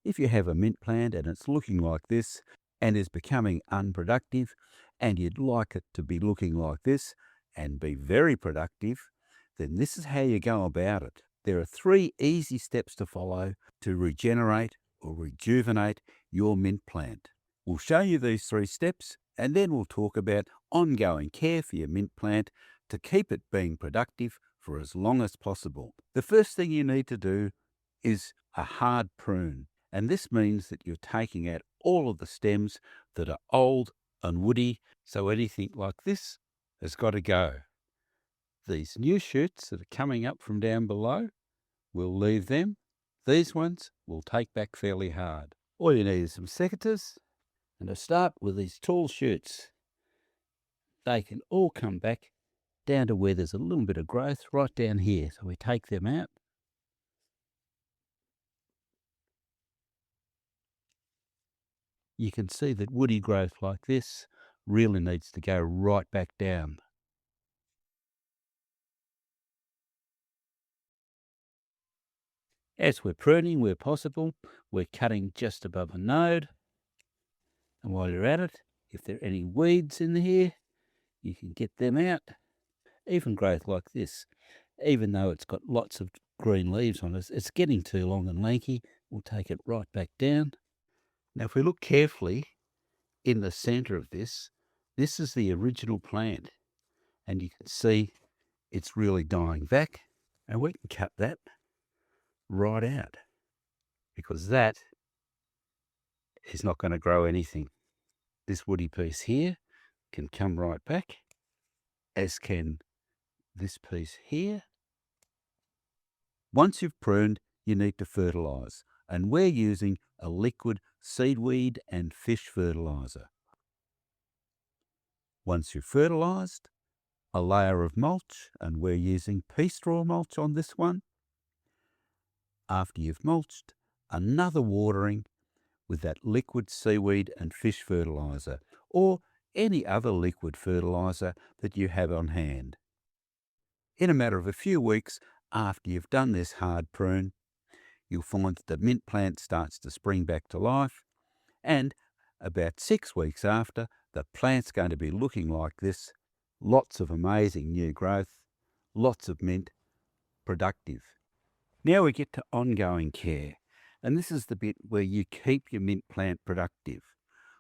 If you have a mint plant and it's looking like this and is becoming unproductive, and you'd like it to be looking like this and be very productive, then this is how you go about it. There are 3 easy steps to follow to regenerate or rejuvenate your mint plant. We'll show you these 3 steps, and then we'll talk about ongoing care for your mint plant to keep it being productive for as long as possible. The first thing you need to do is a hard prune, and this means that you're taking out all of the stems that are old and woody, so anything like this has got to go. These new shoots that are coming up from down below, we'll leave them. These ones we'll take back fairly hard. All you need is some secateurs, and to start with these tall shoots, they can all come back down to where there's a little bit of growth right down here. So we take them out. You can see that woody growth like this really needs to go right back down. As we're pruning where possible, we're cutting just above a node. And while you're at it, if there are any weeds in here, you can get them out. Even growth like this, even though it's got lots of green leaves on it, it's getting too long and lanky. We'll take it right back down. Now, if we look carefully in the center of this is the original plant. And you can see it's really dying back. And we can cut that right out, because that is not going to grow anything. This woody piece here can come right back, as can this piece here. Once you've pruned, you need to fertilize, and we're using a liquid seaweed and fish fertilizer. Once you've fertilized, a layer of mulch, and we're using pea straw mulch on this one. After you've mulched, another watering with that liquid seaweed and fish fertilizer, or any other liquid fertilizer that you have on hand. In a matter of a few weeks after you've done this hard prune, you'll find that the mint plant starts to spring back to life, and about 6 weeks after, the plant's going to be looking like this. Lots of amazing new growth, lots of mint, productive. Now we get to ongoing care, and this is the bit where you keep your mint plant productive.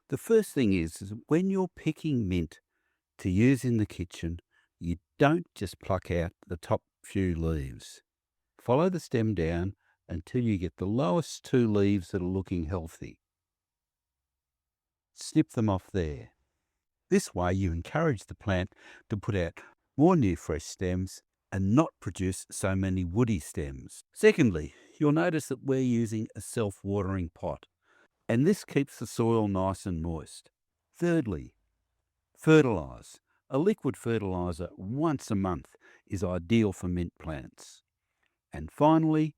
The first thing is when you're picking mint to use in the kitchen, you don't just pluck out the top few leaves. Follow the stem down until you get the lowest 2 leaves that are looking healthy. Snip them off there. This way you encourage the plant to put out more new fresh stems and not produce so many woody stems. Secondly, you'll notice that we're using a self-watering pot, and this keeps the soil nice and moist. Thirdly, fertilize. A liquid fertilizer once a month is ideal for mint plants. And finally,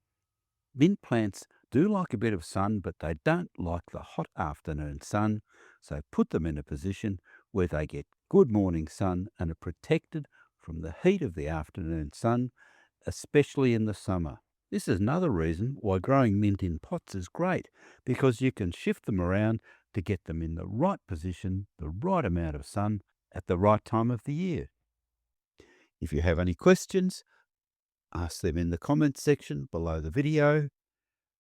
mint plants do like a bit of sun, but they don't like the hot afternoon sun, so put them in a position where they get good morning sun and are protected from the heat of the afternoon sun, especially in the summer. This is another reason why growing mint in pots is great, because you can shift them around to get them in the right position, the right amount of sun, at the right time of the year. If you have any questions, ask them in the comments section below the video.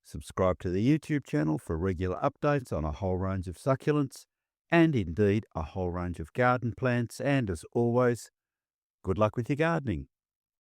Subscribe to the YouTube channel for regular updates on a whole range of succulents, and indeed a whole range of garden plants. And as always, good luck with your gardening.